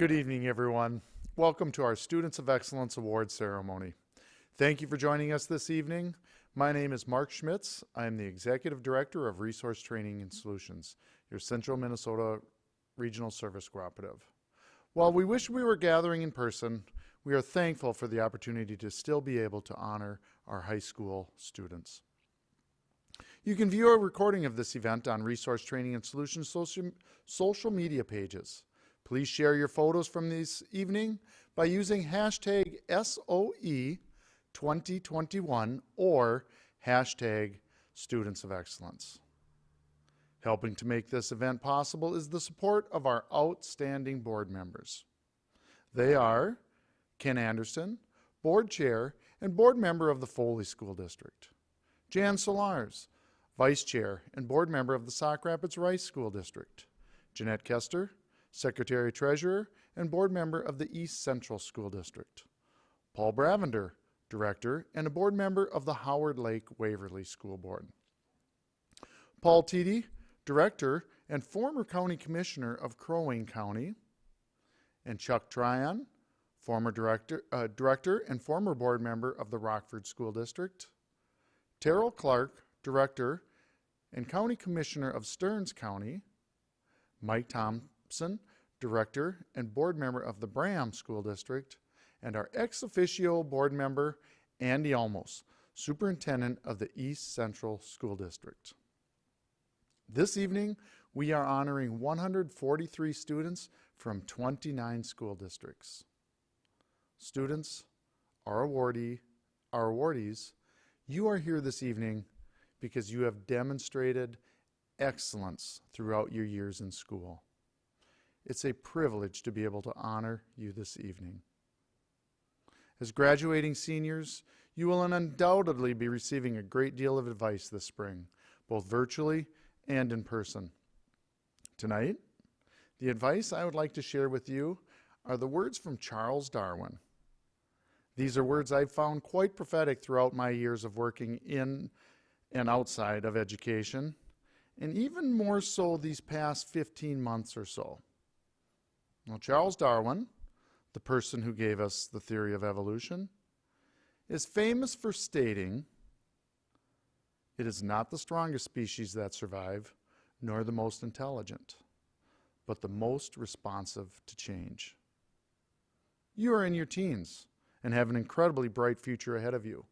Good evening, everyone. Welcome to our Students of Excellence Award ceremony. Thank you for joining us this evening. My name is Mark Schmitz. I am the Executive Director of Resource Training and Solutions, your Central Minnesota Regional Service Cooperative. While we wish we were gathering in person, we are thankful for the opportunity to still be able to honor our high school students. You can view a recording of this event on Resource Training and Solutions social media pages. Please share your photos from this evening by using hashtag SOE2021 or hashtag Students of Excellence. Helping to make this event possible is the support of our outstanding board members. They are Ken Anderson, Board Chair and Board Member of the Foley School District. Jan Solars, Vice Chair and Board Member of the Sauk Rapids Rice School District. Jeanette Kester, Secretary Treasurer and Board Member of the East Central School District. Paul Bravender, Director and a Board Member of the Howard Lake Waverly School Board. Paul Teedy, Director and former County Commissioner of Crow Wing County. And Chuck Tryon, former Director and former Board Member of the Rockford School District. Terrell Clark, Director and County Commissioner of Stearns County. Mike Thompson, Director and Board Member of the Bram School District, and our ex officio Board Member, Andy Olmos, Superintendent of the East Central School District. This evening, we are honoring 143 students from 29 school districts. Students, our awardees, you are here this evening because you have demonstrated excellence throughout your years in school. It's a privilege to be able to honor you this evening. As graduating seniors, you will undoubtedly be receiving a great deal of advice this spring, both virtually and in person. Tonight, the advice I would like to share with you are the words from Charles Darwin. These are words I've found quite prophetic throughout my years of working in and outside of education, and even more so these past 15 months or so. Well, Charles Darwin, the person who gave us the theory of evolution, is famous for stating, "It is not the strongest species that survive, nor the most intelligent, but the most responsive to change." You are in your teens and have an incredibly bright future ahead of you.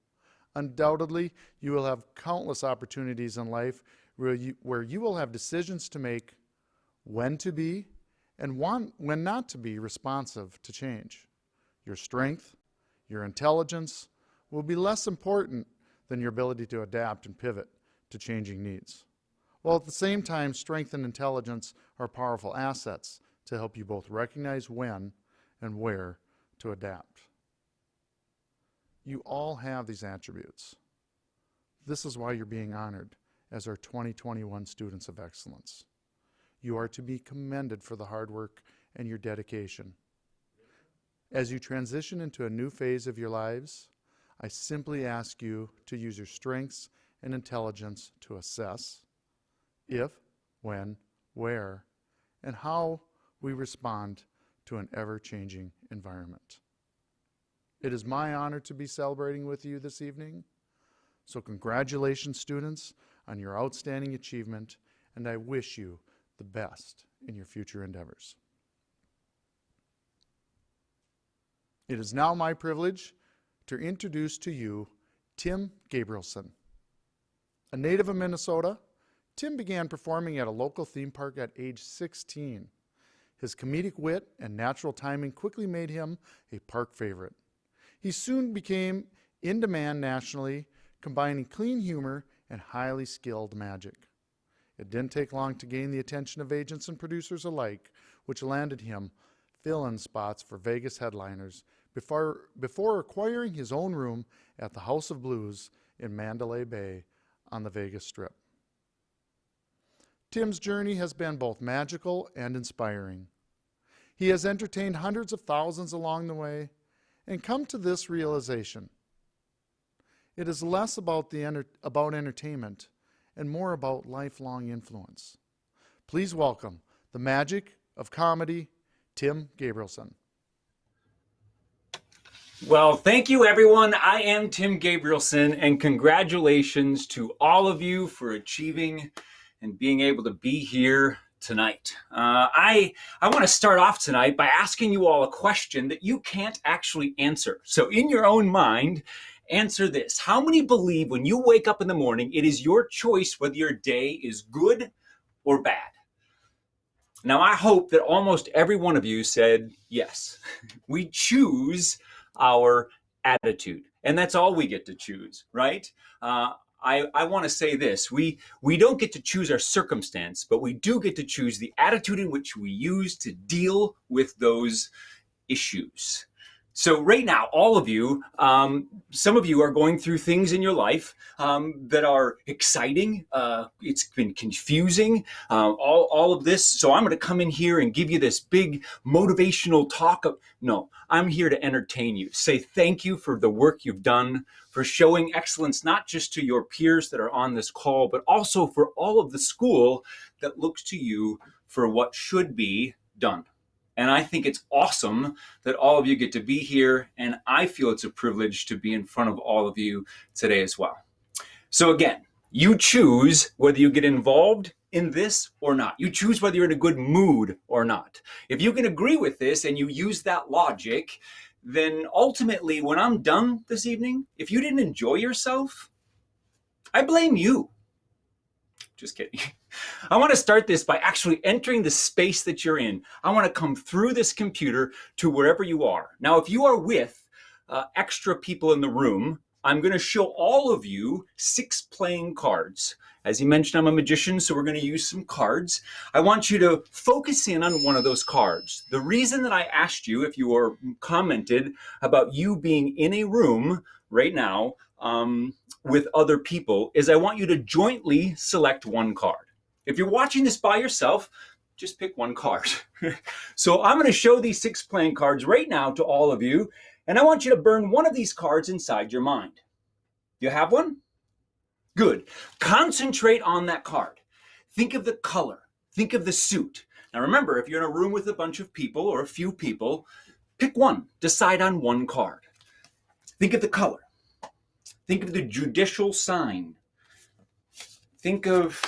Undoubtedly, you will have countless opportunities in life where you will have decisions to make when to be and when not to be responsive to change. Your strength, your intelligence will be less important than your ability to adapt and pivot to changing needs. While at the same time, strength and intelligence are powerful assets to help you both recognize when and where to adapt. You all have these attributes. This is why you're being honored as our 2021 Students of Excellence. You are to be commended for the hard work and your dedication. As you transition into a new phase of your lives, I simply ask you to use your strengths and intelligence to assess if, when, where, and how we respond to an ever-changing environment. It is my honor to be celebrating with you this evening. So congratulations, students, on your outstanding achievement, and I wish you the best in your future endeavors. It is now my privilege to introduce to you Tim Gabrielson. A native of Minnesota, Tim began performing at a local theme park at age 16. His comedic wit and natural timing quickly made him a park favorite. He soon became in demand nationally, combining clean humor and highly skilled magic. It didn't take long to gain the attention of agents and producers alike, which landed him fill-in spots for Vegas headliners before acquiring his own room at the House of Blues in Mandalay Bay on the Vegas Strip. Tim's journey has been both magical and inspiring. He has entertained hundreds of thousands along the way and come to this realization. It is less about entertainment and more about lifelong influence. Please welcome the magic of comedy, Tim Gabrielson. Well, thank you, everyone. I am Tim Gabrielson, and congratulations to all of you for achieving and being able to be here tonight. I want to start off tonight by asking you all a question that you can't actually answer. So in your own mind, answer this. How many believe when you wake up in the morning, it is your choice whether your day is good or bad? Now, I hope that almost every one of you said yes. We choose our attitude, and that's all we get to choose, right? I want to say this. We don't get to choose our circumstance, but we do get to choose the attitude in which we use to deal with those issues. So right now, all of you, some of you are going through things in your life that are exciting. It's been confusing, all of this. So I'm going to come in here and give you this big motivational talk. No, I'm here to entertain you. Say thank you for the work you've done, for showing excellence, not just to your peers that are on this call, but also for all of the school that looks to you for what should be done. And I think it's awesome that all of you get to be here, and I feel it's a privilege to be in front of all of you today as well. So again, you choose whether you get involved in this or not. You choose whether you're in a good mood or not. If you can agree with this and you use that logic, then ultimately when I'm done this evening, if you didn't enjoy yourself, I blame you. Just kidding. I want to start this by actually entering the space that you're in. I want to come through this computer to wherever you are. Now, if you are with extra people in the room, I'm going to show all of you 6 playing cards. As he mentioned, I'm a magician, so we're going to use some cards. I want you to focus in on one of those cards. The reason that I asked you, if you were commented about you being in a room right now with other people, is I want you to jointly select one card. If you're watching this by yourself, just pick one card. So I'm going to show these 6 playing cards right now to all of you, and I want you to burn one of these cards inside your mind. You have one? Good. Concentrate on that card. Think of the color. Think of the suit. Now remember, if you're in a room with a bunch of people or a few people, pick one. Decide on one card. Think of the color. Think of the judicial sign. Think of,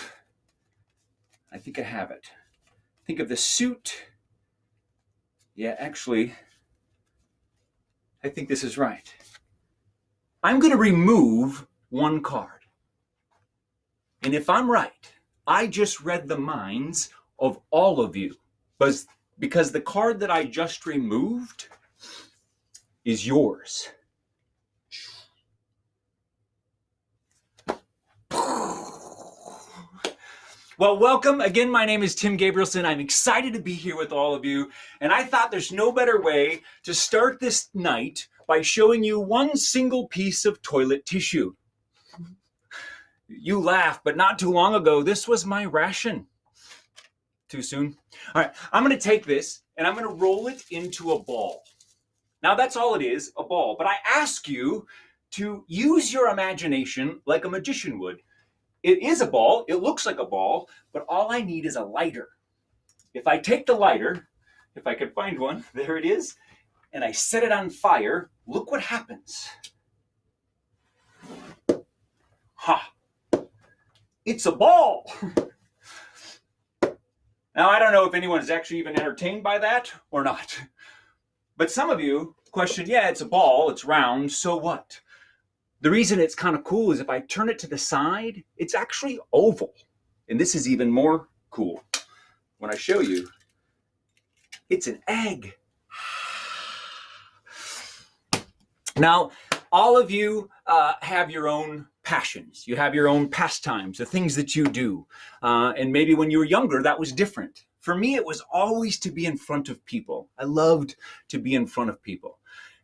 I think I have it. Think of the suit. Yeah, actually, I think this is right. I'm going to remove one card. And if I'm right, I just read the minds of all of you. Because the card that I just removed is yours. Well, welcome. Again, my name is Tim Gabrielson. I'm excited to be here with all of you. And I thought there's no better way to start this night by showing you one single piece of toilet tissue. You laugh, but not too long ago, this was my ration. Too soon? All right, I'm going to take this and I'm going to roll it into a ball. Now, that's all it is, a ball. But I ask you to use your imagination like a magician would. It is a ball, it looks like a ball, but all I need is a lighter. If I take the lighter, if I could find one, there it is, and I set it on fire, look what happens. Ha! It's a ball! Now, I don't know if anyone is actually even entertained by that or not. But some of you question, yeah, it's a ball, it's round, so what? The reason it's kind of cool is if I turn it to the side, it's actually oval. And this is even more cool. When I show you, it's an egg. Now, all of you have your own passions. You have your own pastimes, the things that you do. And maybe when you were younger, that was different. For me, it was always to be in front of people. I loved to be in front of people.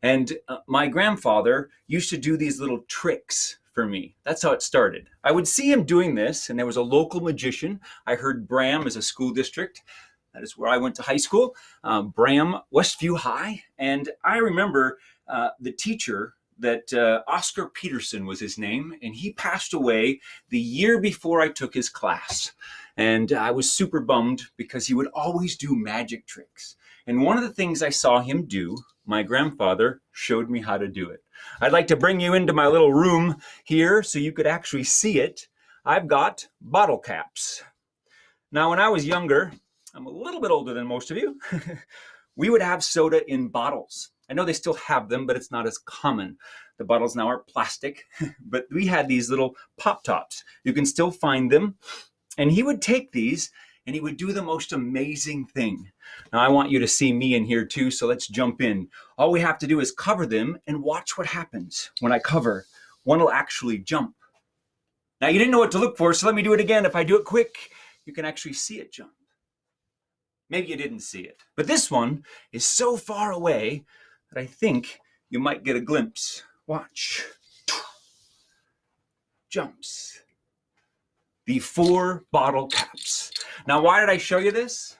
And my grandfather used to do these little tricks for me. That's how it started. I would see him doing this, and there was a local magician. I heard Bram is a school district. That is where I went to high school, Bram, Westview High. And I remember the teacher that Oscar Peterson was his name, and he passed away the year before I took his class. And I was super bummed because he would always do magic tricks. And one of the things I saw him do, my grandfather showed me how to do it. I'd like to bring you into my little room here so you could actually see it. I've got bottle caps. Now, when I was younger, I'm a little bit older than most of you, we would have soda in bottles. I know they still have them, but it's not as common. The bottles now are plastic, but we had these little pop tops. You can still find them. And he would take these and he would do the most amazing thing. Now I want you to see me in here too, so let's jump in. All we have to do is cover them and watch what happens. When I cover, one will actually jump. Now you didn't know what to look for, so let me do it again. If I do it quick, you can actually see it jump. Maybe you didn't see it. But this one is so far away that I think you might get a glimpse. Watch. Jumps. The 4 bottle caps. Now, why did I show you this?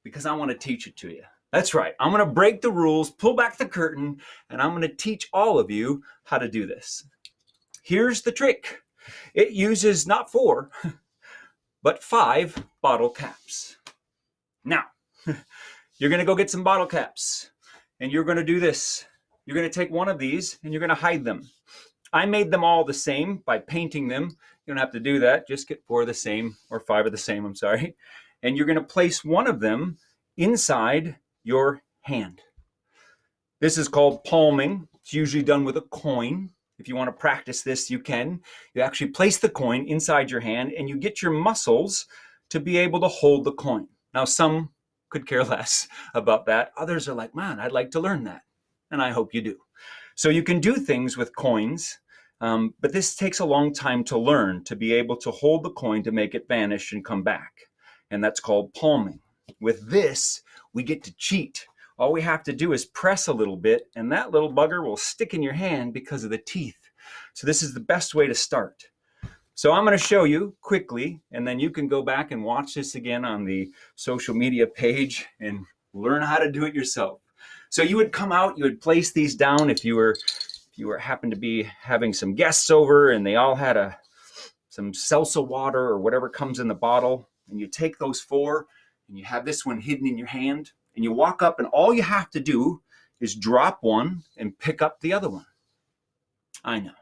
Because I want to teach it to you. That's right. I'm going to break the rules, pull back the curtain, and I'm going to teach all of you how to do this. Here's the trick. It uses not 4, but 5 bottle caps. Now, you're going to go get some bottle caps, and you're going to do this. You're going to take one of these, and you're going to hide them. I made them all the same by painting them. You don't have to do that. Just get 4 of the same, or 5 of the same, I'm sorry. And you're going to place one of them inside your hand. This is called palming. It's usually done with a coin. If you want to practice this, you can. You actually place the coin inside your hand, and you get your muscles to be able to hold the coin. Now, some could care less about that. Others are like, man, I'd like to learn that. And I hope you do. So you can do things with coins, but this takes a long time to learn, to be able to hold the coin to make it vanish and come back. And that's called palming. With this, we get to cheat. All we have to do is press a little bit, and that little bugger will stick in your hand because of the teeth. So this is the best way to start. So I'm going to show you quickly, and then you can go back and watch this again on the social media page and learn how to do it yourself. So you would come out, you would place these down if you were happened to be having some guests over and they all had some salsa water or whatever comes in the bottle, and you take those 4 and you have this one hidden in your hand, and you walk up, and all you have to do is drop one and pick up the other one. I know.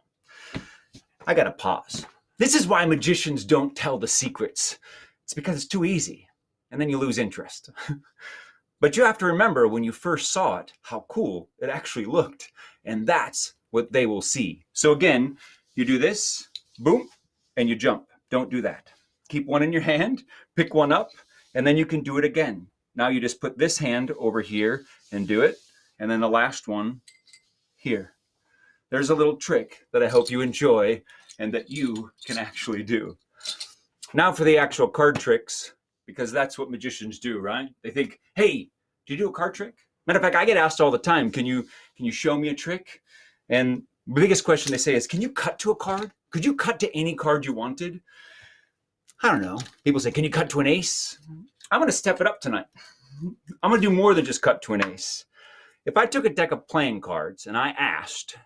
I got to pause. This is why magicians don't tell the secrets. It's because it's too easy, and then you lose interest. But you have to remember when you first saw it, how cool it actually looked. And that's what they will see. So again, you do this, boom, and you jump. Don't do that. Keep one in your hand, pick one up, and then you can do it again. Now you just put this hand over here and do it. And then the last one here. There's a little trick that I hope you enjoy and that you can actually do. Now for the actual card tricks, because that's what magicians do, right? They think, hey, do you do a card trick? Matter of fact, I get asked all the time, can you show me a trick? And the biggest question they say is, can you cut to a card? Could you cut to any card you wanted? I don't know. People say, can you cut to an ace? I'm going to step it up tonight. I'm going to do more than just cut to an ace. If I took a deck of playing cards and I asked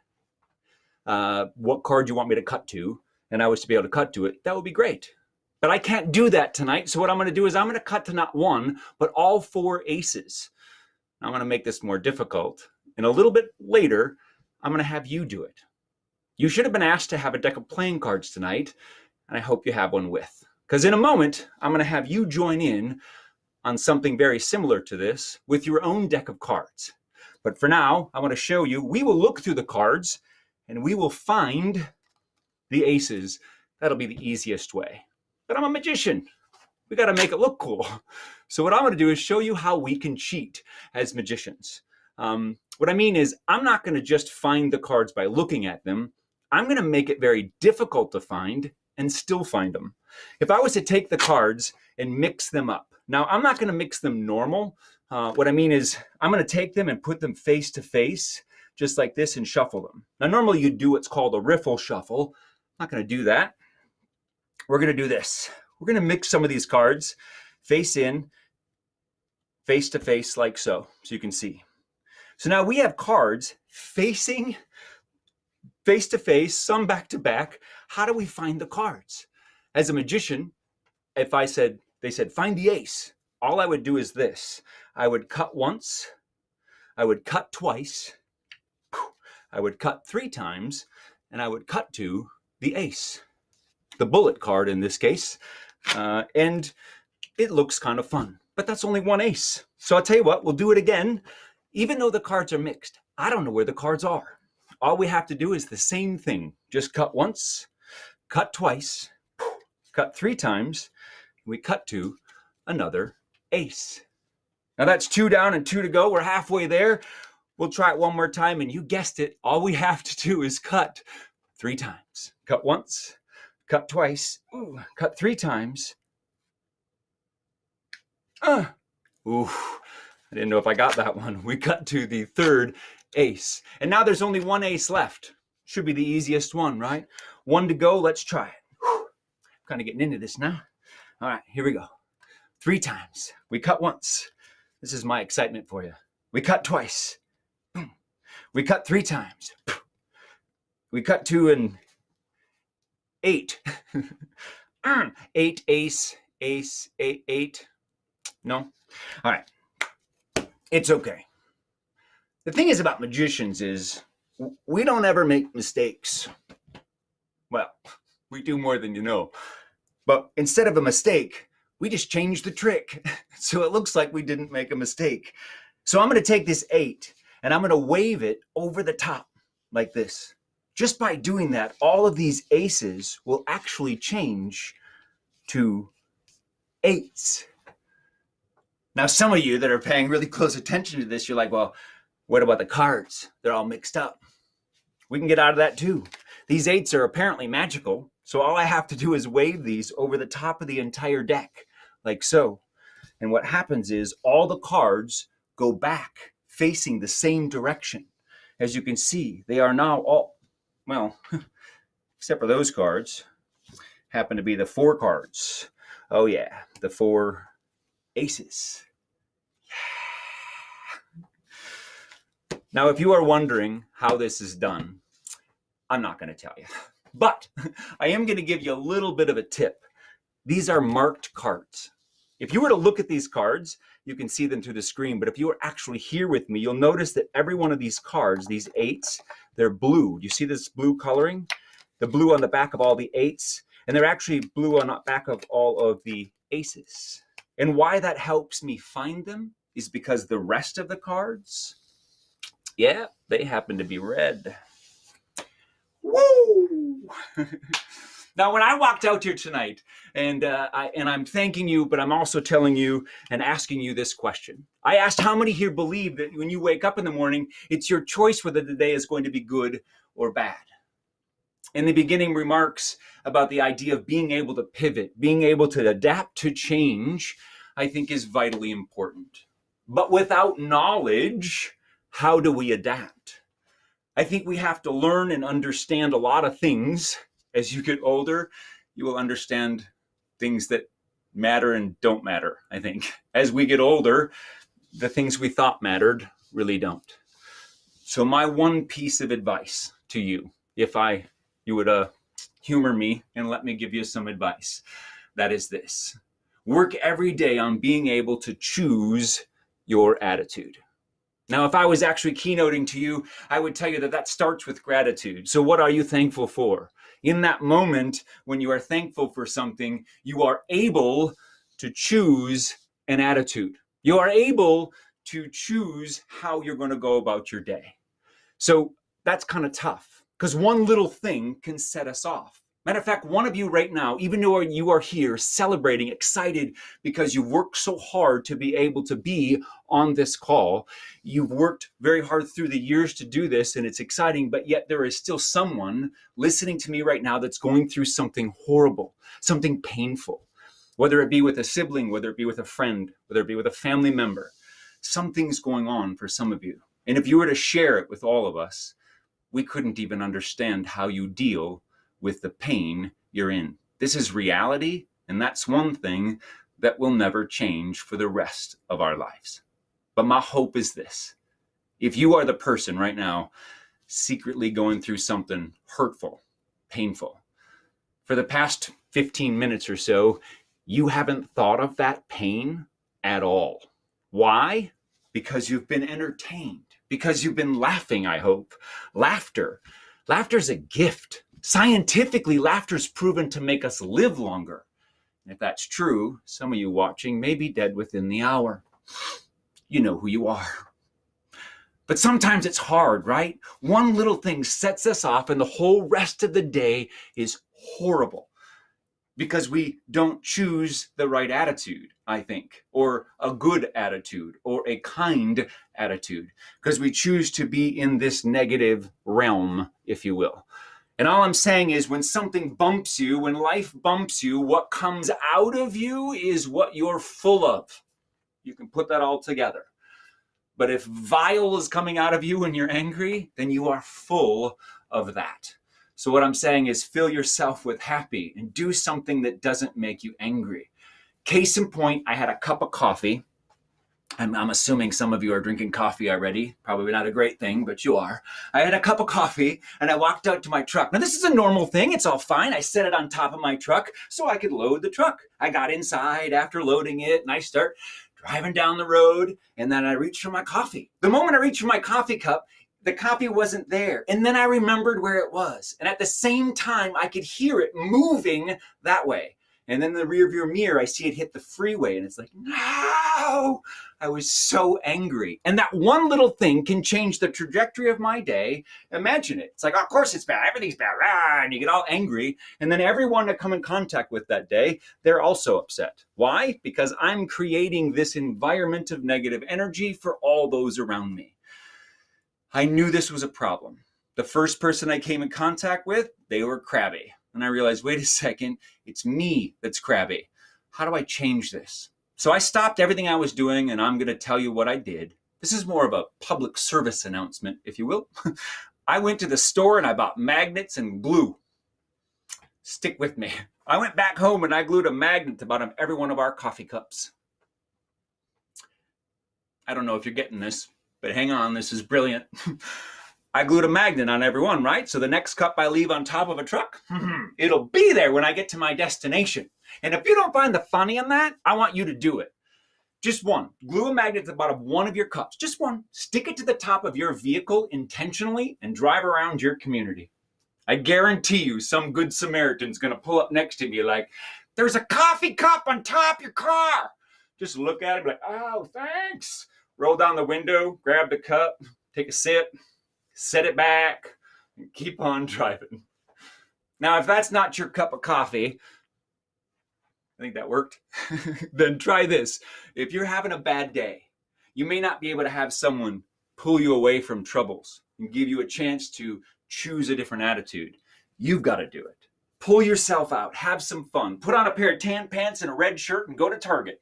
what card you want me to cut to, and I was to be able to cut to it, that would be great. But I can't do that tonight. So what I'm going to do is I'm going to cut to not one, but all 4 aces. I'm going to make this more difficult. And a little bit later, I'm going to have you do it. You should have been asked to have a deck of playing cards tonight, and I hope you have one with. Because in a moment, I'm going to have you join in on something very similar to this with your own deck of cards. But for now, I want to show you, we will look through the cards, and we will find the aces. That'll be the easiest way. But I'm a magician. We got to make it look cool. So what I'm going to do is show you how we can cheat as magicians. What I mean is I'm not going to just find the cards by looking at them. I'm going to make it very difficult to find and still find them. If I was to take the cards and mix them up. Now, I'm not going to mix them normal. What I mean is I'm going to take them and put them face to face, just like this, and shuffle them. Now, normally you do what's called a riffle shuffle. I'm not going to do that. We're going to do this. We're going to mix some of these cards face in, face to face like so you can see. So now we have cards facing face to face, some back to back. How do we find the cards? As a magician, if they said, find the ace, all I would do is this. I would cut once, I would cut twice, I would cut 3 times, and I would cut to the ace, the bullet card in this case. And it looks kind of fun, but that's only 1 ace. So I'll tell you what, we'll do it again. Even though the cards are mixed, I don't know where the cards are. All we have to do is the same thing. Just cut once, cut twice, cut 3 times, we cut to another ace. Now that's 2 down and 2 to go. We're halfway there. We'll try it one more time, and you guessed it, all we have to do is cut 3 times. Cut once, cut twice, cut 3 times. Ooh, I didn't know if I got that one. We cut to the 3rd ace. And now there's only 1 ace left. Should be the easiest one, right? 1 to go, let's try it. Whew. Kind of getting into this now. All right, here we go. 3 times. We cut once. This is my excitement for you. We cut twice. Boom. We cut 3 times. We cut to an 8. 8 ace, ace, 8, 8. No? All right. It's okay. The thing is about magicians is we don't ever make mistakes. Well, we do more than you know. But instead of a mistake, we just changed the trick. So it looks like we didn't make a mistake. So I'm going to take this 8 and I'm going to wave it over the top like this. Just by doing that, all of these aces will actually change to 8s. Now, some of you that are paying really close attention to this, you're like, well, what about the cards? They're all mixed up. We can get out of that too. These 8s are apparently magical. So all I have to do is wave these over the top of the entire deck, like so. And what happens is all the cards go back facing the same direction. As you can see, they are now all, well, except for those cards, happen to be the 4 cards. Oh yeah, the 4 aces. Yeah. Now, if you are wondering how this is done, I'm not going to tell you. But I am going to give you a little bit of a tip. These are marked cards. If you were to look at these cards, you can see them through the screen. But if you were actually here with me, you'll notice that every one of these cards, these 8s, they're blue. You see this blue coloring? The blue on the back of all the 8s. And they're actually blue on the back of all of the aces. And why that helps me find them is because the rest of the cards, yeah, they happen to be red. Woo! Now, when I walked out here tonight, and I'm thanking you, but I'm also telling you and asking you this question. I asked how many here believe that when you wake up in the morning, it's your choice whether the day is going to be good or bad. In the beginning remarks about the idea of being able to pivot, being able to adapt to change, I think is vitally important. But without knowledge, how do we adapt? I think we have to learn and understand a lot of things. As you get older, you will understand things that matter and don't matter, I think. As we get older, the things we thought mattered really don't. So my one piece of advice to you, if you would humor me and let me give you some advice, that is this. Work every day on being able to choose your attitude. Now, if I was actually keynoting to you, I would tell you that that starts with gratitude. So what are you thankful for? In that moment, when you are thankful for something, you are able to choose an attitude. You are able to choose how you're going to go about your day. So that's kind of tough because one little thing can set us off. Matter of fact, one of you right now, even though you are here celebrating, excited because you've worked so hard to be able to be on this call, you've worked very hard through the years to do this and it's exciting, but yet there is still someone listening to me right now that's going through something horrible, something painful, whether it be with a sibling, whether it be with a friend, whether it be with a family member. Something's going on for some of you. And if you were to share it with all of us, we couldn't even understand how you deal with the pain you're in. This is reality, and that's one thing that will never change for the rest of our lives. But my hope is this. If you are the person right now secretly going through something hurtful, painful. For the past 15 minutes or so, you haven't thought of that pain at all. Why? Because you've been entertained, because you've been laughing, I hope. Laughter is a gift. Scientifically, laughter's proven to make us live longer. And if that's true, some of you watching may be dead within the hour. You know who you are. But sometimes it's hard, right? One little thing sets us off and the whole rest of the day is horrible because we don't choose the right attitude, I think, or a good attitude or a kind attitude, because we choose to be in this negative realm, if you will. And all I'm saying is when something bumps you, when life bumps you, what comes out of you is what you're full of. You can put that all together. But if vile is coming out of you when you're angry, then you are full of that. So what I'm saying is fill yourself with happy and do something that doesn't make you angry. Case in point, I had a cup of coffee. I'm assuming some of you are drinking coffee already. Probably not a great thing, but you are. I had a cup of coffee and I walked out to my truck. Now this is a normal thing. It's all fine. I set it on top of my truck so I could load the truck. I got inside after loading it and I start driving down the road, and then I reached for my coffee. The moment I reached for my coffee cup, the coffee wasn't there. And then I remembered where it was. And at the same time, I could hear it moving that way. And then in the rearview mirror, I see it hit the freeway, and it's like, no! I was so angry. And that one little thing can change the trajectory of my day. Imagine it. It's like, oh, of course it's bad. Everything's bad. Ah, and you get all angry. And then everyone I come in contact with that day, they're also upset. Why? Because I'm creating this environment of negative energy for all those around me. I knew this was a problem. The first person I came in contact with, they were crabby. And I realized, wait a second, it's me that's crabby. How do I change this? So I stopped everything I was doing, and I'm going to tell you what I did. This is more of a public service announcement, if you will. I went to the store and I bought magnets and glue. Stick with me. I went back home and I glued a magnet to the bottom of every one of our coffee cups. I don't know if you're getting this, but hang on, this is brilliant. I glued a magnet on every one, right? So the next cup I leave on top of a truck, it'll be there when I get to my destination. And if you don't find the funny in that, I want you to do it. Just one. Glue a magnet to the bottom of one of your cups. Just one. Stick it to the top of your vehicle intentionally and drive around your community. I guarantee you some good Samaritan's going to pull up next to me like, there's a coffee cup on top of your car. Just look at it and be like, oh, thanks. Roll down the window, grab the cup, take a sip, set it back, and keep on driving. Now, if that's not your cup of coffee, I think that worked, then try this. If you're having a bad day, you may not be able to have someone pull you away from troubles and give you a chance to choose a different attitude. You've got to do it. Pull yourself out, have some fun, put on a pair of tan pants and a red shirt and go to Target.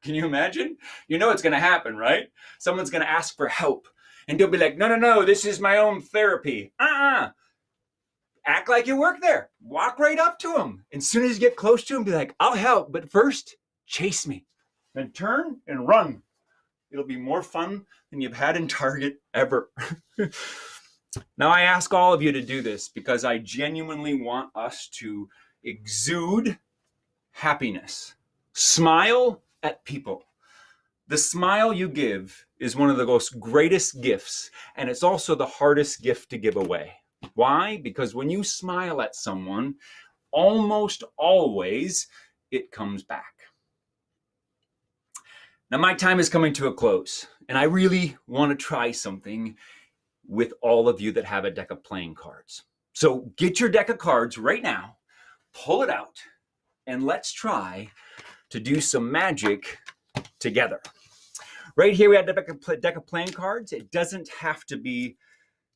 Can you imagine? You know it's going to happen, right? Someone's going to ask for help. And they'll be like, no, this is my own therapy. Act like you work there. Walk right up to them. And as soon as you get close to them, be like, I'll help. But first, chase me. Then turn and run. It'll be more fun than you've had in Target ever. Now, I ask all of you to do this because I genuinely want us to exude happiness. Smile at people. The smile you give is one of the most greatest gifts, and it's also the hardest gift to give away. Why? Because when you smile at someone, almost always it comes back. Now, my time is coming to a close, and I really want to try something with all of you that have a deck of playing cards. So get your deck of cards right now, pull it out, and let's try to do some magic together. Right here we have a deck of playing cards. It doesn't have to be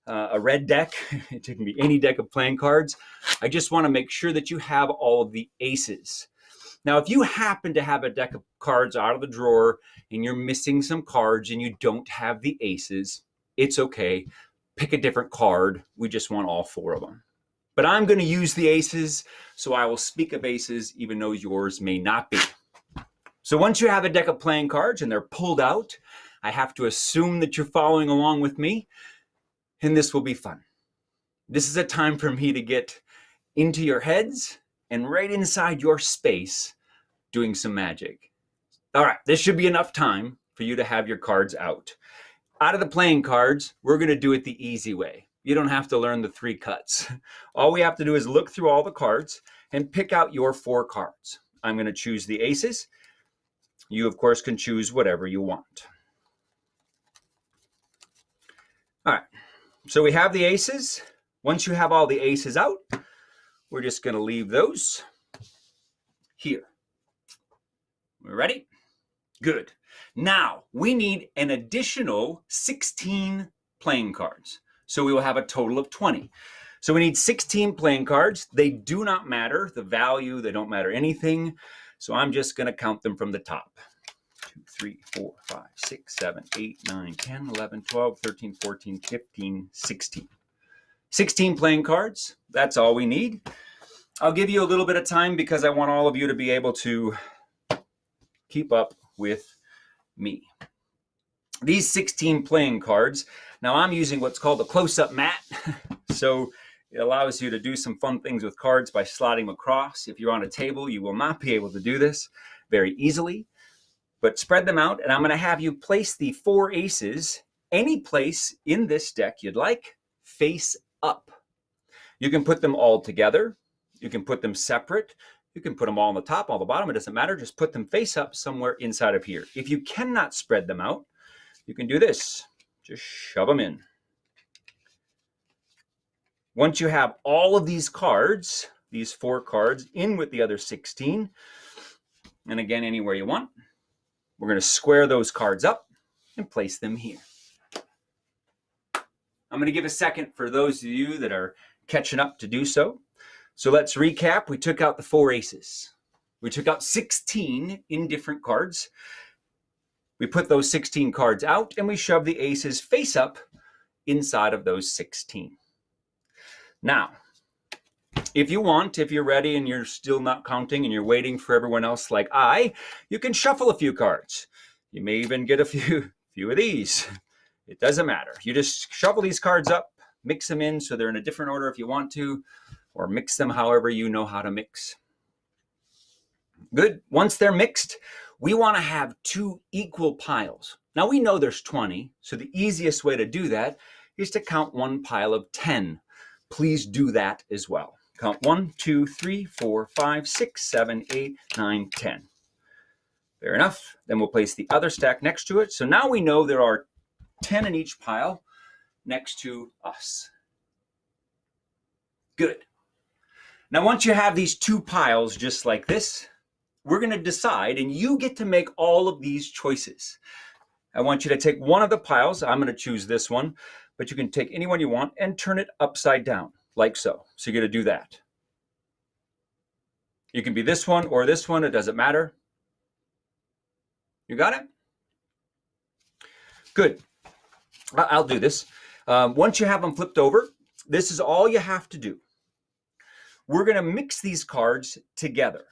a red deck. It can be any deck of playing cards. I just want to make sure that you have all of the aces. Now, if you happen to have a deck of cards out of the drawer and you're missing some cards and you don't have the aces, it's okay. Pick a different card. We just want all four of them. But I'm going to use the aces, so I will speak of aces even though yours may not be. So once you have a deck of playing cards and they're pulled out, I have to assume that you're following along with me. and this will be fun. This is a time for me to get into your heads and right inside your space doing some magic. All right, this should be enough time for you to have your cards out. Out of the playing cards, we're going to do it the easy way. You don't have to learn the 3 cuts. All we have to do is look through all the cards and pick out your 4 cards. I'm going to choose the aces. You, of course, can choose whatever you want. All right, so we have the aces. Once you have all the aces out, we're just going to leave those here. We're ready? Good. Now, we need an additional 16 playing cards. So we will have a total of 20. So we need 16 playing cards. They do not matter, the value, they don't matter anything. So I'm just going to count them from the top. 2, 3, 4, 5, 6, 7, 8, 9, 10, 11, 12, 13, 14, 15, 16. 16 playing cards. That's all we need. I'll give you a little bit of time because I want all of you to be able to keep up with me. These 16 playing cards, now I'm using what's called a close-up mat. So it allows you to do some fun things with cards by sliding them across. If you're on a table, you will not be able to do this very easily. But spread them out, and I'm going to have you place the 4 aces any place in this deck you'd like, face up. You can put them all together. You can put them separate. You can put them all on the top, all the bottom. It doesn't matter. Just put them face up somewhere inside of here. If you cannot spread them out, you can do this. Just shove them in. Once you have all of these cards, these 4 cards, in with the other 16, and again, anywhere you want, we're going to square those cards up and place them here. I'm going to give a second for those of you that are catching up to do so. So let's recap. We took out the 4 aces. We took out 16 indifferent cards. We put those 16 cards out and we shoved the aces face up inside of those 16. Now, if you want, if you're ready and you're still not counting and you're waiting for everyone else like you can shuffle a few cards. You may even get a few of these. It doesn't matter. You just shuffle these cards up, mix them in so they're in a different order if you want to, or mix them however you know how to mix. Good. Once they're mixed, we want to have 2 equal piles. Now we know there's 20, so the easiest way to do that is to count one pile of 10. Please do that as well. Count 1, 2, 3, 4, 5, 6, 7, 8, 9, 10. Fair enough. Then we'll place the other stack next to it. So now we know there are 10 in each pile next to us. Good. Now, once you have these 2 piles just like this, we're going to decide, and you get to make all of these choices. I want you to take one of the piles. I'm going to choose this one, but you can take any one you want and turn it upside down, like so. So you're going to do that. You can be this one or this one. It doesn't matter. You got it? Good. I'll do this. Once you have them flipped over, this is all you have to do. We're going to mix these cards together.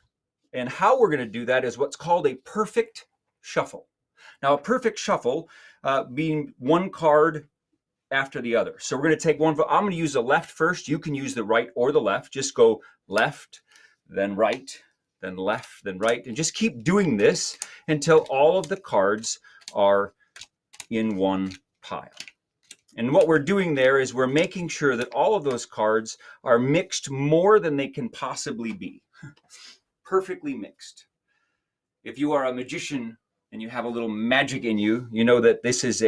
And how we're going to do that is what's called a perfect shuffle. Now, a perfect shuffle being one card after the other. So we're going to take one. I'm going to use the left first. You can use the right or the left. Just go left, then right, then left, then right. And just keep doing this until all of the cards are in one pile. And what we're doing there is we're making sure that all of those cards are mixed more than they can possibly be. Perfectly mixed. If you are a magician and you have a little magic in you, you know that this is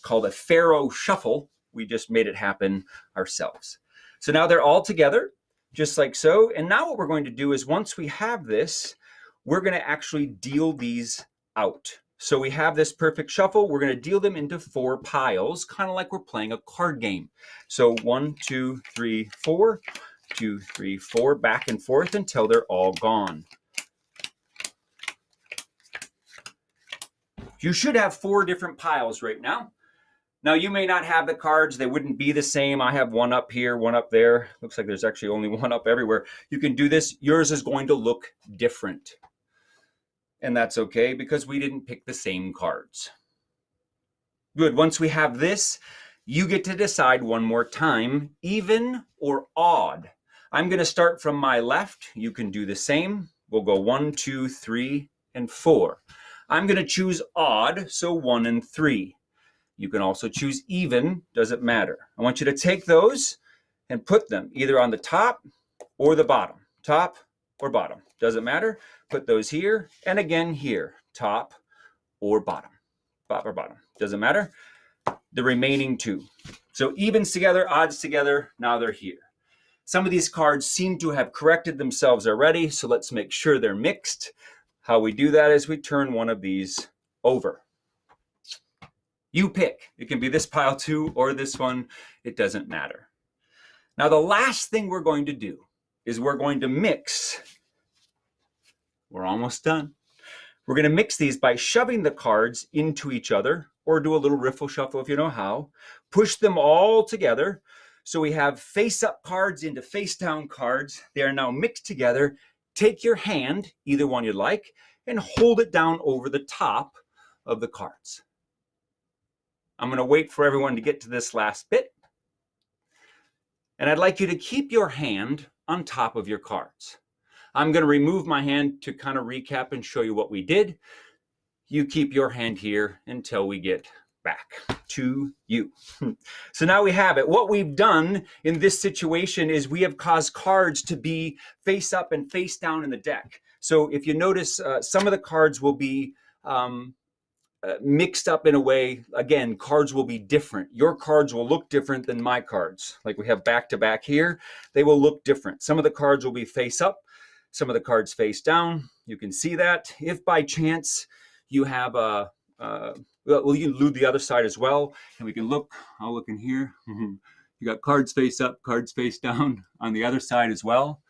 called a Pharaoh shuffle. We just made it happen ourselves. So now they're all together, just like so. And now what we're going to do is once we have this, we're going to actually deal these out. So we have this perfect shuffle. We're going to deal them into 4 piles, kind of like we're playing a card game. So 1, 2, 3, 4, 2, 3, 4, back and forth until they're all gone. You should have 4 different piles right now. Now you may not have the cards. They wouldn't be the same. I have one up here, one up there. Looks like there's actually only one up everywhere. You can do this. Yours is going to look different. And that's okay because we didn't pick the same cards. Good. Once we have this, You get to decide one more time, even or odd. I'm going to start from my left. You can do the same. We'll go 1, 2, 3, and 4. I'm going to choose odd, so 1 and 3. You can also choose even, doesn't matter. I want you to take those and put them either on the top or the bottom. Top or bottom, doesn't matter. Put those here and again here, top or bottom. Top or bottom, doesn't matter. The remaining 2. So evens together, odds together, now they're here. Some of these cards seem to have corrected themselves already, so let's make sure they're mixed. How we do that is we turn one of these over. You pick. It can be this pile too or this one. It doesn't matter. Now the last thing we're going to do is we're going to mix. We're almost done. We're going to mix these by shoving the cards into each other, or do a little riffle shuffle if you know how. Push them all together. So we have face-up cards into face-down cards. They are now mixed together. Take your hand, either one you like, and hold it down over the top of the cards. I'm going to wait for everyone to get to this last bit. And I'd like you to keep your hand on top of your cards. I'm going to remove my hand to kind of recap and show you what we did. You keep your hand here until we get back to you. So now we have it. What we've done in this situation is we have caused cards to be face up and face down in the deck. So if you notice, some of the cards will be mixed up in a way. Again, cards will be different. Your cards will look different than my cards. Like we have back to back here, they will look different. Some of the cards will be face up, some of the cards face down. You can see that. If by chance you have a, well, you can do the other side as well, and we can look, I'll look in here. You got cards face up, cards face down on the other side as well.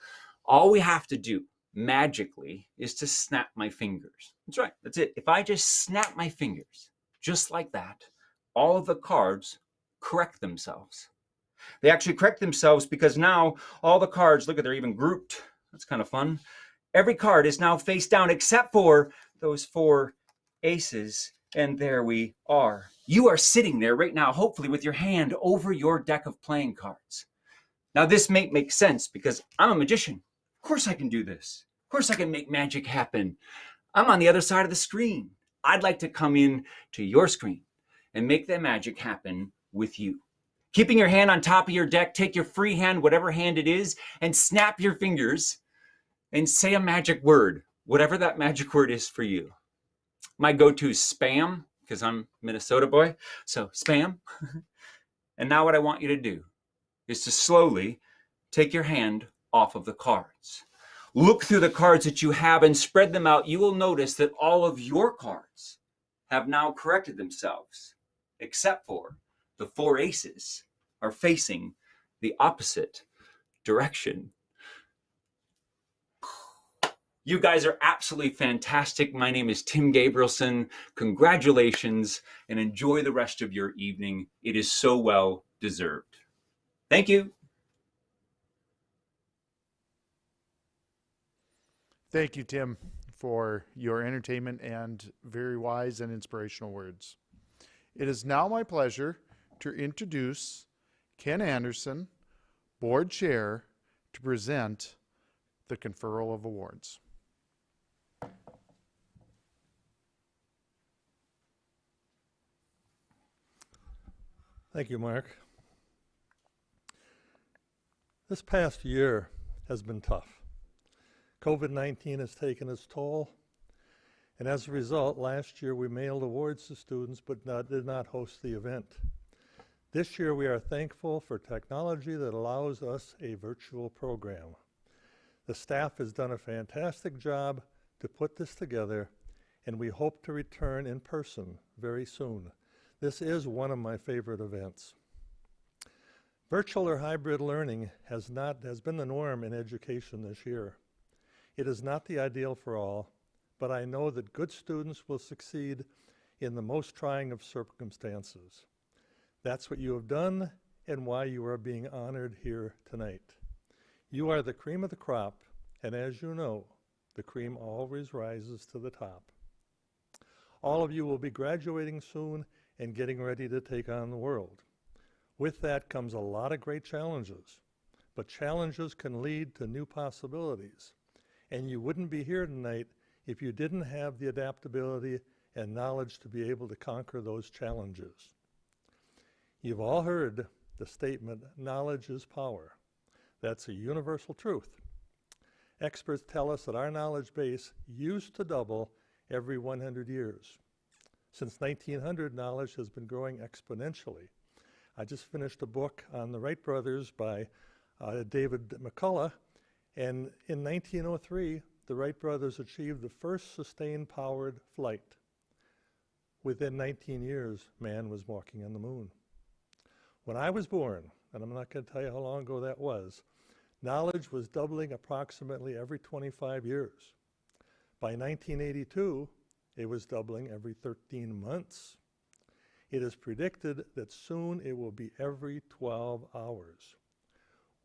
All we have to do magically is to snap my fingers. That's right, that's it. If I just snap my fingers, just like that, all of the cards correct themselves. They actually correct themselves because now all the cards, look at, they're even grouped. That's kind of fun. Every card is now face down except for those 4 aces, and there we are. You are sitting there right now, hopefully with your hand over your deck of playing cards. Now this may make sense because I'm a magician. Of course I can do this. Of course I can make magic happen. I'm on the other side of the screen. I'd like to come in to your screen and make that magic happen with you. Keeping your hand on top of your deck, take your free hand, whatever hand it is, and snap your fingers and say a magic word, whatever that magic word is for you. My go-to is spam, because I'm a Minnesota boy, so spam. And now what I want you to do is to slowly take your hand off of the cards. Look through the cards that you have and spread them out. You will notice that all of your cards have now corrected themselves, except for the 4 aces are facing the opposite direction. You guys are absolutely fantastic. My name is Tim Gabrielson. Congratulations, and enjoy the rest of your evening. It is so well deserved. Thank you. Thank you, Tim, for your entertainment and very wise and inspirational words. It is now my pleasure to introduce Ken Anderson, Board Chair, to present the conferral of awards. Thank you, Mark. This past year has been tough. COVID-19 has taken its toll, and as a result, last year we mailed awards to students but did not host the event. This year we are thankful for technology that allows us a virtual program. The staff has done a fantastic job to put this together, and we hope to return in person very soon. This is one of my favorite events. Virtual or hybrid learning has been the norm in education this year. It is not the ideal for all, but I know that good students will succeed in the most trying of circumstances. That's what you have done and why you are being honored here tonight. You are the cream of the crop, and as you know, the cream always rises to the top. All of you will be graduating soon and getting ready to take on the world. With that comes a lot of great challenges, but challenges can lead to new possibilities. And you wouldn't be here tonight if you didn't have the adaptability and knowledge to be able to conquer those challenges. You've all heard the statement, knowledge is power. That's a universal truth. Experts tell us that our knowledge base used to double every 100 years. Since 1900, knowledge has been growing exponentially. I just finished a book on the Wright brothers by David McCullough, and in 1903, the Wright brothers achieved the first sustained powered flight. Within 19 years, man was walking on the moon. When I was born, and I'm not going to tell you how long ago that was, knowledge was doubling approximately every 25 years. By 1982, it was doubling every 13 months. It is predicted that soon it will be every 12 hours.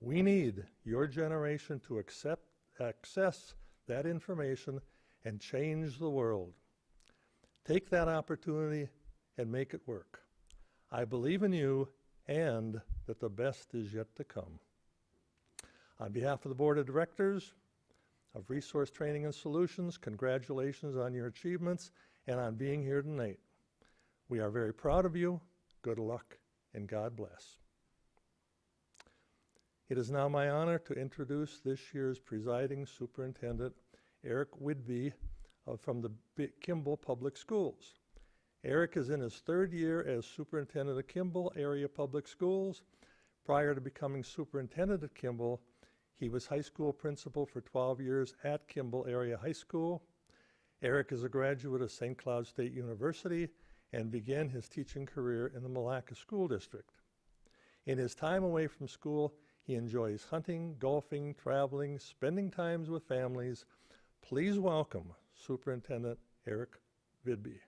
We need your generation to access that information and change the world. Take that opportunity and make it work. I believe in you and that the best is yet to come. On behalf of the Board of Directors of Resource Training and Solutions, congratulations on your achievements and on being here tonight. We are very proud of you. Good luck and God bless. It is now my honor to introduce this year's presiding superintendent, Eric Whidbey, from the Kimball Public Schools. Eric is in his third year as superintendent of Kimball Area Public Schools. Prior to becoming superintendent at Kimball, he was high school principal for 12 years at Kimball Area High School. Eric is a graduate of St. Cloud State University and began his teaching career in the Malacca School District. In his time away from school, he enjoys hunting, golfing, traveling, spending times with families. Please welcome Superintendent Eric Whidbey.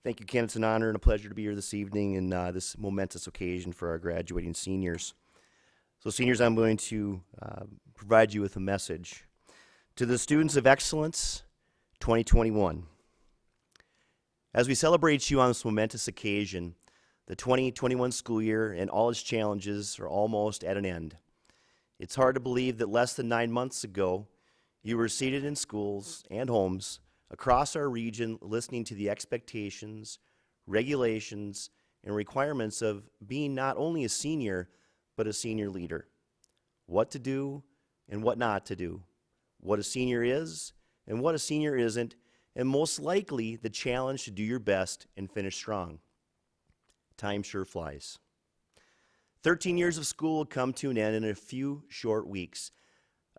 Thank you, Ken. It's an honor and a pleasure to be here this evening in this momentous occasion for our graduating seniors. So seniors, I'm going to provide you with a message. To the students of excellence, 2021. As we celebrate you on this momentous occasion, the 2021 school year and all its challenges are almost at an end. It's hard to believe that less than 9 months ago, you were seated in schools and homes across our region listening to the expectations, regulations, and requirements of being not only a senior, but a senior leader. What to do and what not to do. What a senior is and what a senior isn't, and most likely the challenge to do your best and finish strong. Time sure flies. 13 years of school will come to an end in a few short weeks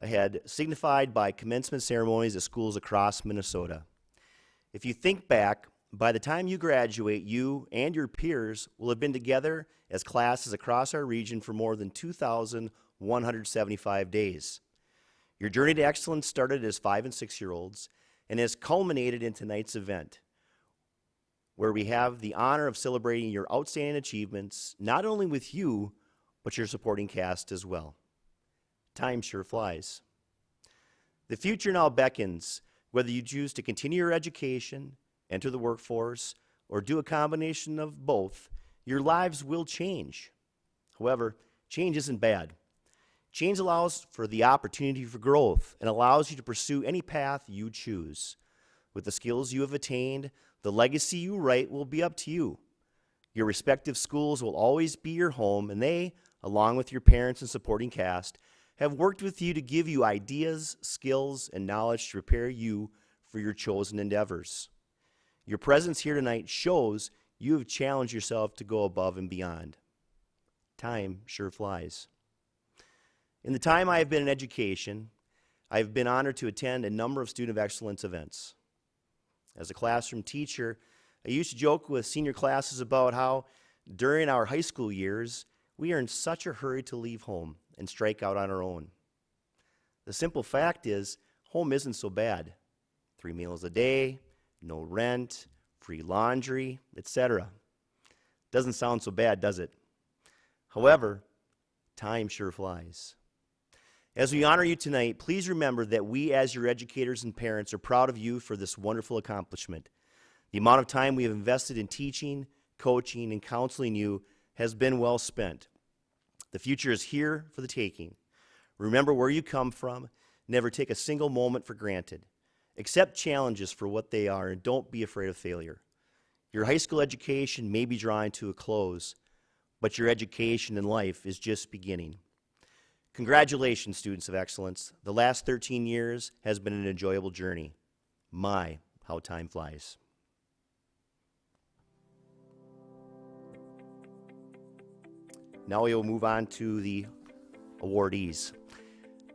ahead, signified by commencement ceremonies at schools across Minnesota. If you think back, by the time you graduate, you and your peers will have been together as classes across our region for more than 2,175 days. Your journey to excellence started as 5- and 6-year-olds and has culminated in tonight's event, where we have the honor of celebrating your outstanding achievements, not only with you, but your supporting cast as well. Time sure flies. The future now beckons, whether you choose to continue your education, enter the workforce, or do a combination of both, your lives will change. However, change isn't bad. Change allows for the opportunity for growth and allows you to pursue any path you choose. With the skills you have attained, the legacy you write will be up to you. Your respective schools will always be your home, and they, along with your parents and supporting cast, have worked with you to give you ideas, skills, and knowledge to prepare you for your chosen endeavors. Your presence here tonight shows you have challenged yourself to go above and beyond. Time sure flies. In the time I have been in education, I have been honored to attend a number of Student of Excellence events. As a classroom teacher, I used to joke with senior classes about how during our high school years, we are in such a hurry to leave home and strike out on our own. The simple fact is, home isn't so bad. 3 meals a day, no rent, free laundry, etc. Doesn't sound so bad, does it? However, time sure flies. As we honor you tonight, please remember that we as your educators and parents are proud of you for this wonderful accomplishment. The amount of time we have invested in teaching, coaching, and counseling you has been well spent. The future is here for the taking. Remember where you come from. Never take a single moment for granted. Accept challenges for what they are and don't be afraid of failure. Your high school education may be drawing to a close, but your education in life is just beginning. Congratulations, students of excellence. The last 13 years has been an enjoyable journey. My, how time flies. Now we will move on to the awardees.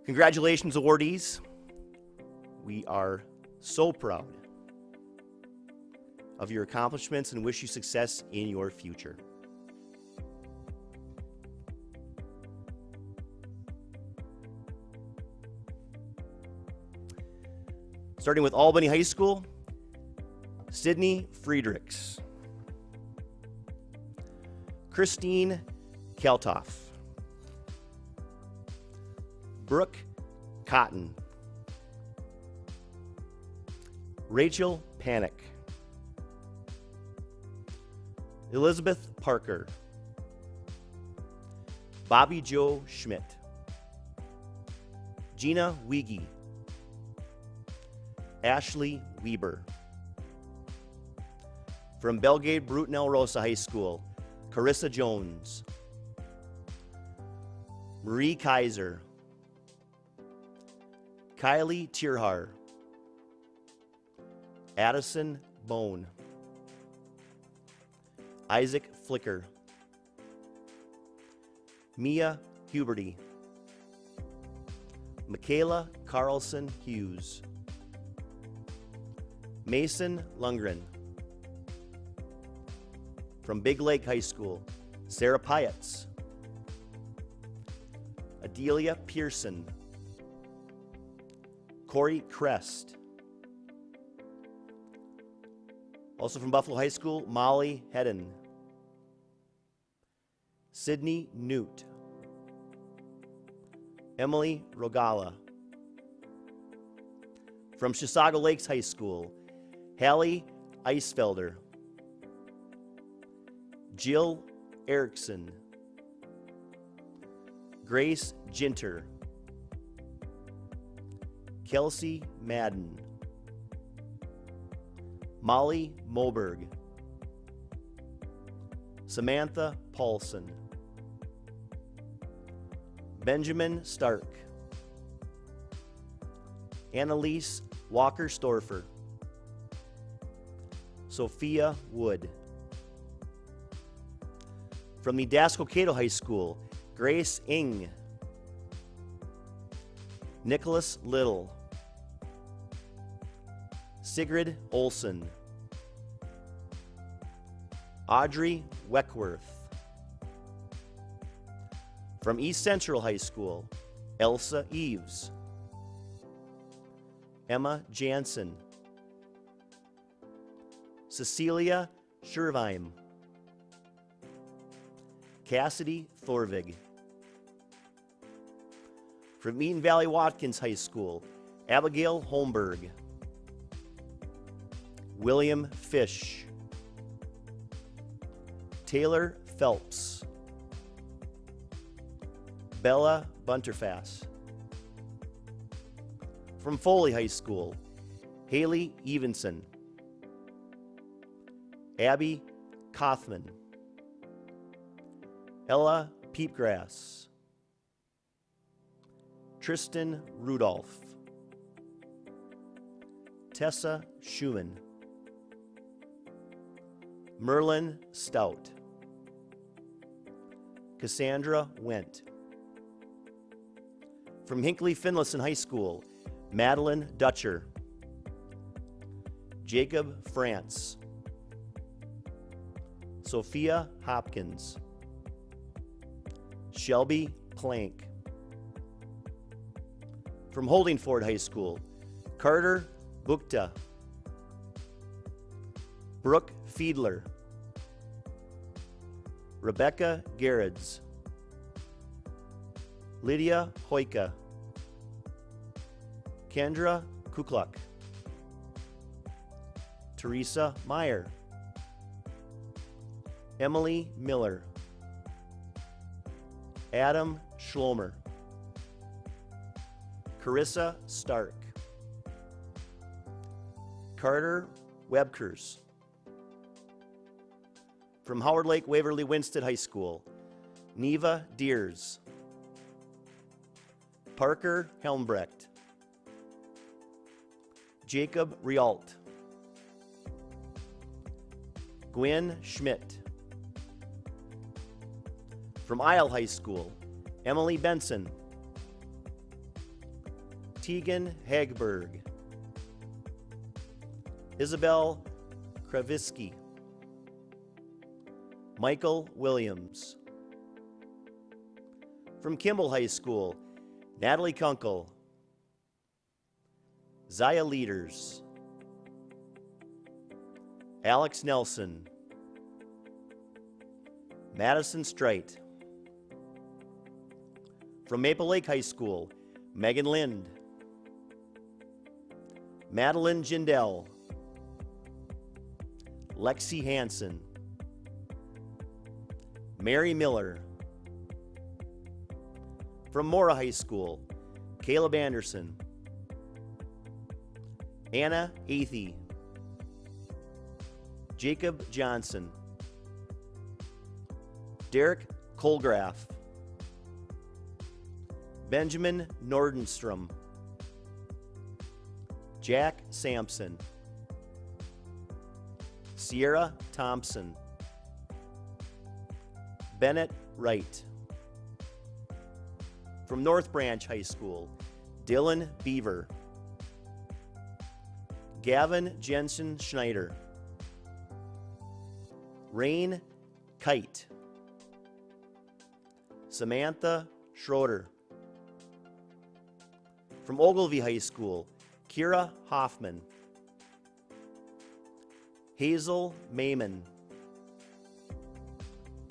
Congratulations, awardees. We are so proud of your accomplishments and wish you success in your future. Starting with Albany High School, Sydney Friedrichs, Christine Keltoff, Brooke Cotton, Rachel Panic, Elizabeth Parker, Bobby Joe Schmidt, Gina Wiege, Ashley Weber. From Belgrade Bruton El Rosa High School, Carissa Jones, Marie Kaiser, Kylie Tierhar, Addison Bone, Isaac Flicker, Mia Huberty, Michaela Carlson Hughes, Mason Lundgren. From Big Lake High School, Sarah Pyetz, Adelia Pearson, Corey Crest. Also from Buffalo High School, Molly Hedden, Sydney Newt, Emily Rogala. From Chisago Lakes High School, Hallie Eisfelder, Jill Erickson, Grace Ginter, Kelsey Madden, Molly Moberg, Samantha Paulson, Benjamin Stark, Annalise Walker-Storfer, Sophia Wood. From the Dassel-Cokato High School, Grace Ng, Nicholas Little, Sigrid Olson, Audrey Weckworth. From East Central High School, Elsa Eves, Emma Jansen, Cecilia Schervheim, Cassidy Thorvig. From Eaton Valley-Watkins High School, Abigail Holmberg, William Fish, Taylor Phelps, Bella Bunterfass. From Foley High School, Haley Evenson, Abby Kaufman, Ella Peepgrass, Tristan Rudolph, Tessa Schumann, Merlin Stout, Cassandra Went. From Hinckley Finlayson High School, Madeline Dutcher, Jacob France, Sophia Hopkins, Shelby Plank. From Holdingford High School, Carter Bukta, Brooke Fiedler, Rebecca Gerrits, Lydia Hoyka, Kendra Kukluk, Teresa Meyer, Emily Miller, Adam Schlomer, Carissa Stark, Carter Webkers. From Howard Lake Waverly Winston High School, Neva Deers, Parker Helmbrecht, Jacob Rialt, Gwen Schmidt. From Isle High School, Emily Benson, Tegan Hagberg, Isabel Kravisky, Michael Williams. From Kimball High School, Natalie Kunkel, Zaya Leaders, Alex Nelson, Madison Strite. From Maple Lake High School, Megan Lind, Madeline Jindell, Lexi Hansen, Mary Miller. From Mora High School, Caleb Anderson, Anna Athey, Jacob Johnson, Derek Colgraff, Benjamin Nordenstrom, Jack Sampson, Sierra Thompson, Bennett Wright. From North Branch High School, Dylan Beaver, Gavin Jensen Schneider, Rain Kite, Samantha Schroeder. From Ogilvie High School, Kira Hoffman, Hazel Mayman,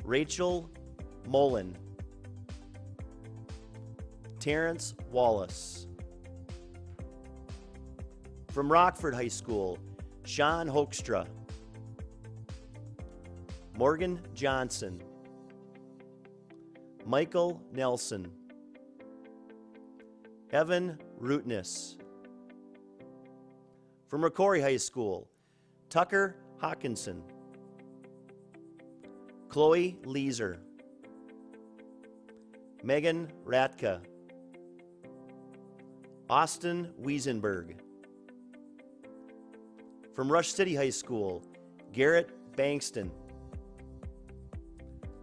Rachel Mullen, Terrence Wallace. From Rockford High School, Sean Hoekstra, Morgan Johnson, Michael Nelson, Evan Rootness. From ROCORI High School, Tucker Hawkinson, Chloe Leeser, Megan Ratka, Austin Wiesenberg. From Rush City High School, Garrett Bankston,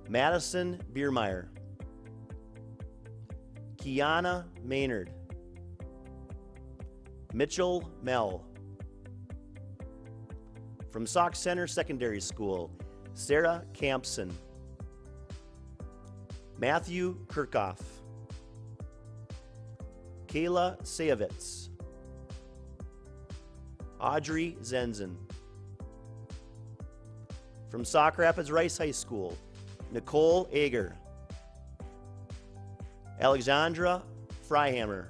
Madison Biermeyer, Kiana Maynard, Mitchell Mell. From Sauk Center Secondary School, Sarah Campson, Matthew Kirchhoff, Kayla Sayevitz, Audrey Zenzen. From Sauk Rapids Rice High School, Nicole Ager, Alexandra Freihammer,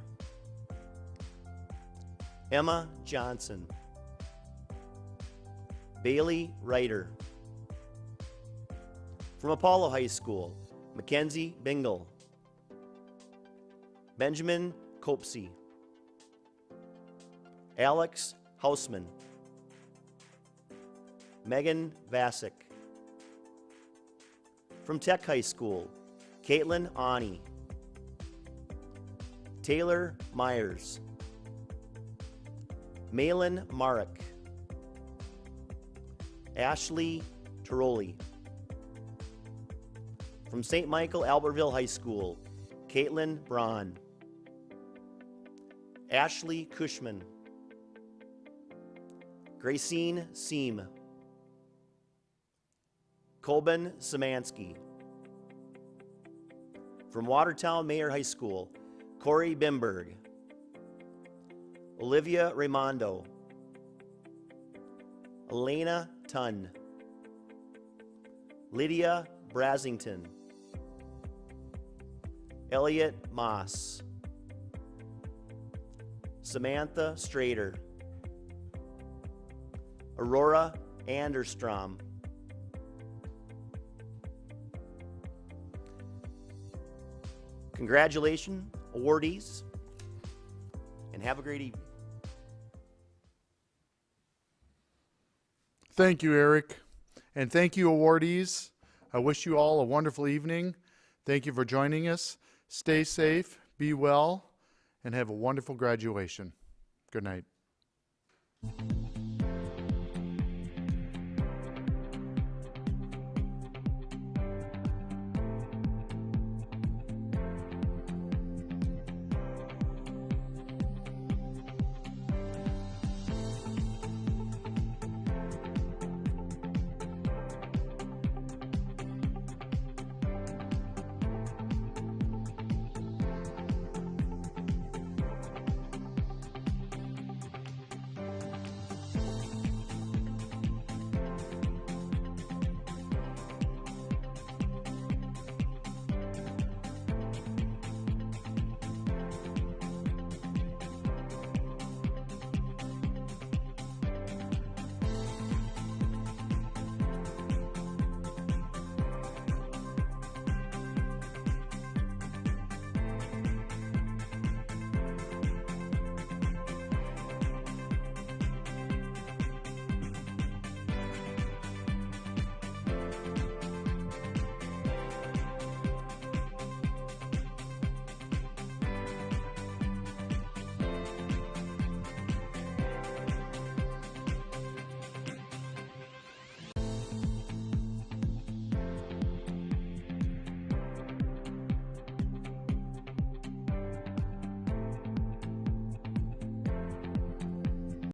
Emma Johnson, Bailey Ryder. From Apollo High School, Mackenzie Bingle, Benjamin Copsey, Alex Hausman, Megan Vasick. From Tech High School, Caitlin Ani, Taylor Myers, Malin Marek, Ashley Tiroli. From St. Michael Albertville High School, Caitlin Braun, Ashley Cushman, Gracine Seam, Colben Szymanski. From Watertown Mayer High School, Corey Bimberg, Olivia Raimondo, Elena Tunn, Lydia Brasington, Elliot Moss, Samantha Strader, Aurora Anderstrom, congratulations, awardees, and have a great evening. Thank you, Eric. And thank you, awardees. I wish you all a wonderful evening. Thank you for joining us. Stay safe, be well, and have a wonderful graduation. Good night.